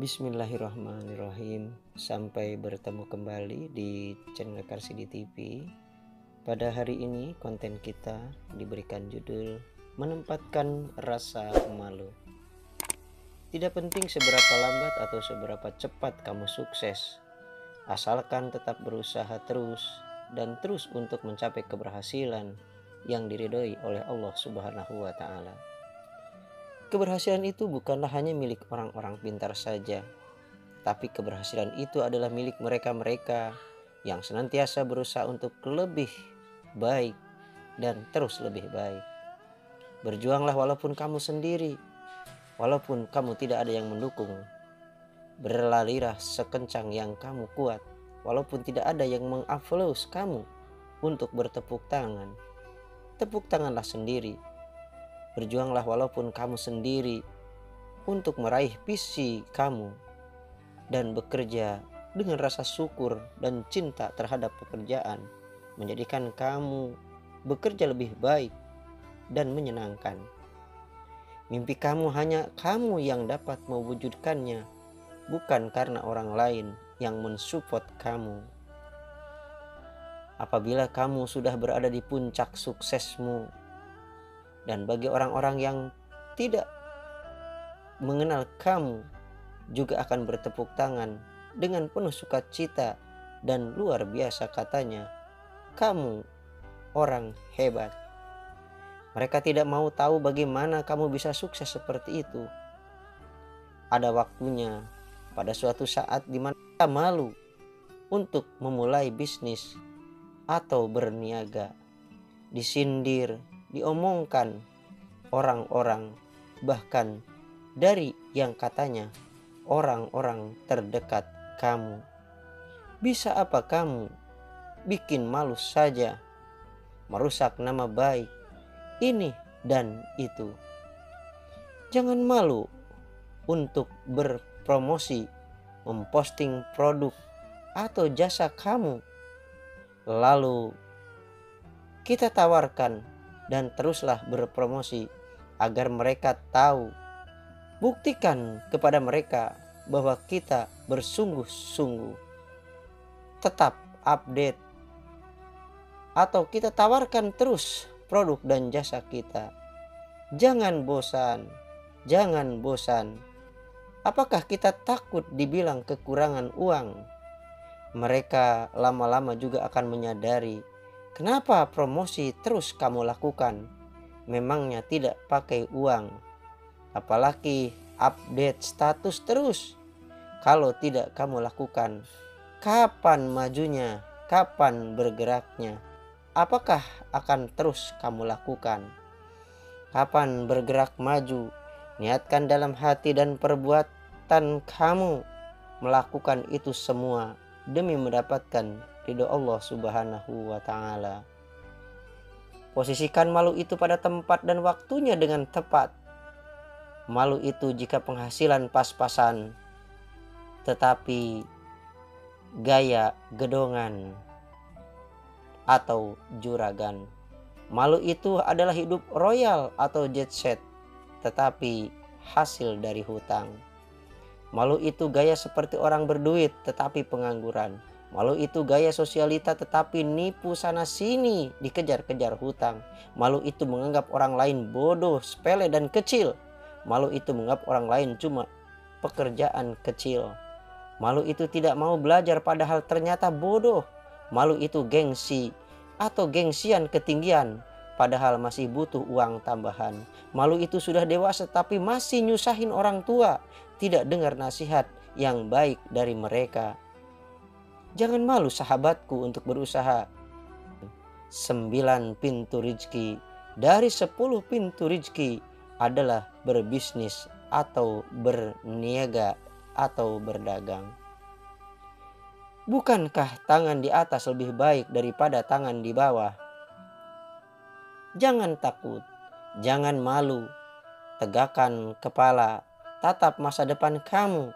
Bismillahirrahmanirrahim. Sampai bertemu kembali di channel Karsidi TV. Pada hari ini konten kita diberikan judul menempatkan rasa malu. Tidak penting seberapa lambat atau seberapa cepat kamu sukses, asalkan tetap berusaha terus dan terus untuk mencapai keberhasilan yang diridhoi oleh Allah Subhanahu wa Ta'ala. Keberhasilan itu bukanlah hanya milik orang-orang pintar saja, tapi keberhasilan itu adalah milik mereka-mereka yang senantiasa berusaha untuk lebih baik dan terus lebih baik. Berjuanglah walaupun kamu sendiri, walaupun kamu tidak ada yang mendukung. Berlarilah sekencang yang kamu kuat, walaupun tidak ada yang mengaplaus kamu untuk bertepuk tangan. Tepuk tanganlah sendiri. Berjuanglah walaupun kamu sendiri untuk meraih visi kamu dan bekerja dengan rasa syukur dan cinta terhadap pekerjaan, menjadikan kamu bekerja lebih baik dan menyenangkan. Mimpi kamu hanya kamu yang dapat mewujudkannya, bukan karena orang lain yang mensupport kamu. Apabila kamu sudah berada di puncak suksesmu, dan bagi orang-orang yang tidak mengenal kamu juga akan bertepuk tangan dengan penuh sukacita dan luar biasa katanya, kamu orang hebat. Mereka tidak mau tahu bagaimana kamu bisa sukses seperti itu. Ada waktunya pada suatu saat di mana kita malu untuk memulai bisnis atau berniaga, disindir, diomongkan orang-orang, bahkan dari yang katanya orang-orang terdekat kamu. Bisa apa kamu bikin malu saja, merusak nama baik ini dan itu. Jangan malu untuk berpromosi, memposting produk atau jasa kamu, lalu kita tawarkan dan teruslah berpromosi agar mereka tahu. Buktikan kepada mereka bahwa kita bersungguh-sungguh. Tetap update atau kita tawarkan terus produk dan jasa kita. Jangan bosan, jangan bosan. Apakah kita takut dibilang kekurangan uang? Mereka lama-lama juga akan menyadari, kenapa promosi terus kamu lakukan? Memangnya tidak pakai uang? Apalagi update status terus. Kalau tidak kamu lakukan, kapan majunya? Kapan bergeraknya? Apakah akan terus kamu lakukan? Kapan bergerak maju? Niatkan dalam hati dan perbuatan kamu melakukan itu semua demi mendapatkan ridho Allah Subhanahu wa Ta'ala. Posisikan malu itu pada tempat dan waktunya dengan tepat. Malu itu jika penghasilan pas-pasan, tetapi gaya gedongan atau juragan. Malu itu adalah hidup royal atau jet set, tetapi hasil dari hutang. Malu itu gaya seperti orang berduit tetapi pengangguran. Malu itu gaya sosialita tetapi nipu sana sini, dikejar-kejar hutang. Malu itu menganggap orang lain bodoh, sepele dan kecil. Malu itu menganggap orang lain cuma pekerjaan kecil. Malu itu tidak mau belajar padahal ternyata bodoh. Malu itu gengsi atau gengsian ketinggian padahal masih butuh uang tambahan. Malu itu sudah dewasa tapi masih nyusahin orang tua, tidak dengar nasihat yang baik dari mereka. Jangan malu sahabatku untuk berusaha. 9 pintu rezeki dari 10 pintu rezeki adalah berbisnis atau berniaga atau berdagang. Bukankah tangan di atas lebih baik daripada tangan di bawah? Jangan takut, jangan malu, tegakkan kepala, tatap masa depan kamu.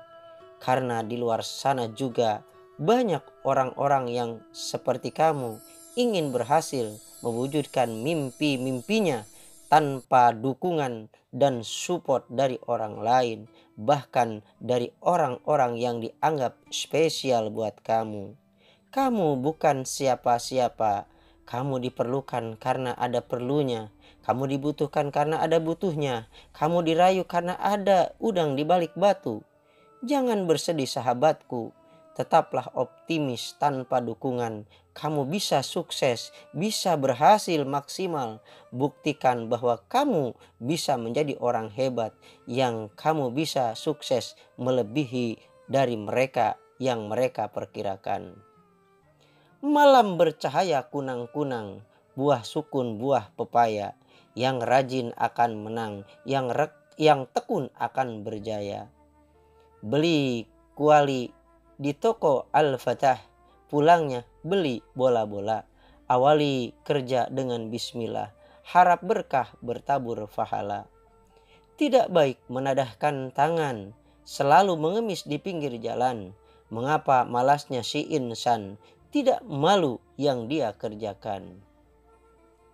Karena di luar sana juga banyak orang-orang yang seperti kamu ingin berhasil mewujudkan mimpi-mimpinya tanpa dukungan dan support dari orang lain. bahkan dari orang-orang yang dianggap spesial buat kamu. Kamu bukan siapa-siapa. Kamu diperlukan karena ada perlunya. Kamu dibutuhkan karena ada butuhnya. Kamu dirayu karena ada udang di balik batu. Jangan bersedih sahabatku. Tetaplah optimis tanpa dukungan. Kamu bisa sukses, bisa berhasil maksimal. Buktikan bahwa kamu bisa menjadi orang hebat, yang kamu bisa sukses melebihi dari mereka yang mereka perkirakan. Malam bercahaya kunang-kunang, buah sukun buah pepaya. Yang rajin akan menang, yang tekun akan berjaya. Beli kuali di toko Al-Fatah, pulangnya beli bola-bola. Awali kerja dengan bismillah, harap berkah bertabur pahala. Tidak baik menadahkan tangan, selalu mengemis di pinggir jalan. Mengapa malasnya si insan, tidak malu yang dia kerjakan.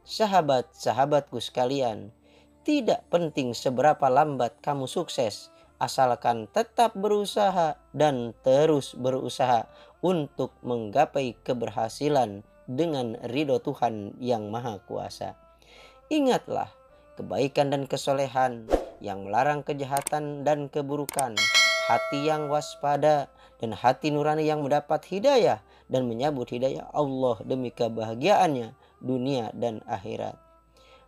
Sahabat-sahabatku sekalian, tidak penting seberapa lambat kamu sukses, asalkan tetap berusaha dan terus berusaha untuk menggapai keberhasilan dengan ridho Tuhan yang Maha Kuasa. Ingatlah, kebaikan dan kesolehan yang melarang kejahatan dan keburukan, hati yang waspada dan hati nurani yang mendapat hidayah dan menyambut hidayah Allah demi kebahagiaannya dunia dan akhirat.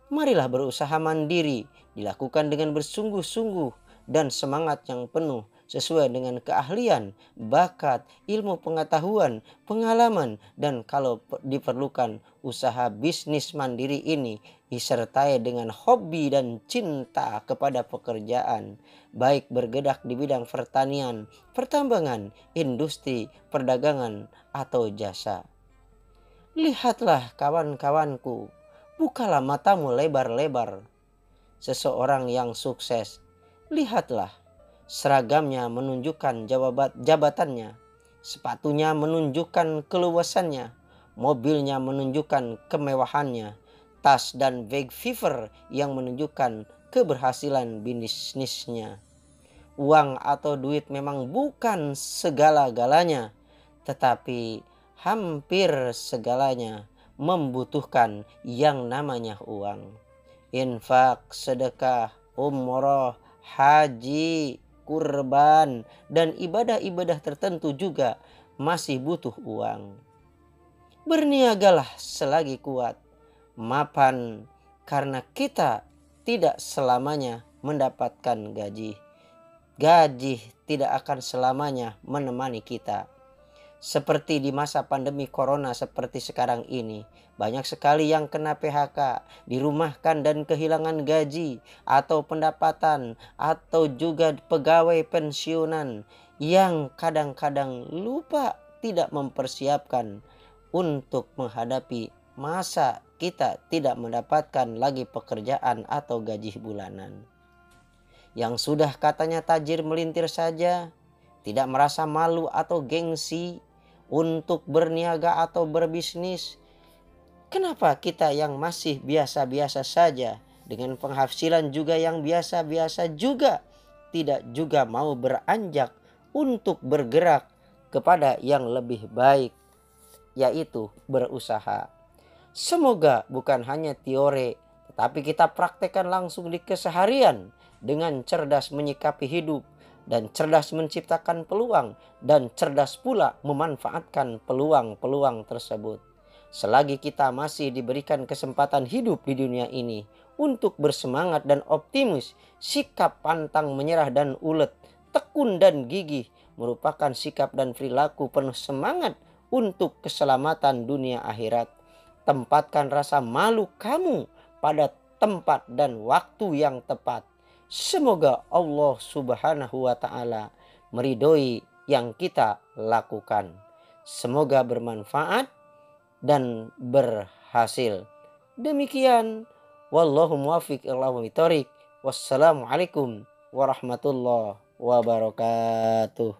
Marilah berusaha mandiri, dilakukan dengan bersungguh-sungguh dan semangat yang penuh sesuai dengan keahlian, bakat, ilmu pengetahuan, pengalaman, dan kalau diperlukan usaha bisnis mandiri ini disertai dengan hobi dan cinta kepada pekerjaan, baik bergerak di bidang pertanian, pertambangan, industri, perdagangan, atau jasa. Lihatlah kawan-kawanku, bukalah matamu lebar-lebar. Seseorang yang sukses, lihatlah, seragamnya menunjukkan jabatannya, sepatunya menunjukkan keluasannya, mobilnya menunjukkan kemewahannya, tas dan bag fever yang menunjukkan keberhasilan bisnisnya. Uang atau duit memang bukan segala-galanya, tetapi hampir segalanya membutuhkan yang namanya uang. Infak, sedekah, umroh, haji, kurban, dan ibadah-ibadah tertentu juga masih butuh uang. Berniagalah selagi kuat, mapan, karena kita tidak selamanya mendapatkan gaji. Gaji tidak akan selamanya menemani kita. Seperti di masa pandemi corona seperti sekarang ini, banyak sekali yang kena PHK, dirumahkan dan kehilangan gaji atau pendapatan, atau juga pegawai pensiunan yang kadang-kadang lupa tidak mempersiapkan untuk menghadapi masa kita tidak mendapatkan lagi pekerjaan atau gaji bulanan. Yang sudah katanya tajir melintir saja, tidak merasa malu atau gengsi untuk berniaga atau berbisnis. Kenapa kita yang masih biasa-biasa saja, dengan penghasilan juga yang biasa-biasa juga, tidak juga mau beranjak untuk bergerak kepada yang lebih baik, yaitu berusaha. Semoga bukan hanya teori, tetapi kita praktekkan langsung di keseharian dengan cerdas menyikapi hidup, dan cerdas menciptakan peluang, dan cerdas pula memanfaatkan peluang-peluang tersebut. Selagi kita masih diberikan kesempatan hidup di dunia ini untuk bersemangat dan optimis, sikap pantang menyerah dan ulet, tekun dan gigih merupakan sikap dan perilaku penuh semangat untuk keselamatan dunia akhirat. Tempatkan rasa malu kamu pada tempat dan waktu yang tepat. Semoga Allah Subhanahu wa Ta'ala meridhoi yang kita lakukan. Semoga bermanfaat dan berhasil. Demikian, wallahu muwaffiq ila aqwamit thoriq. Wassalamualaikum warahmatullahi wabarakatuh.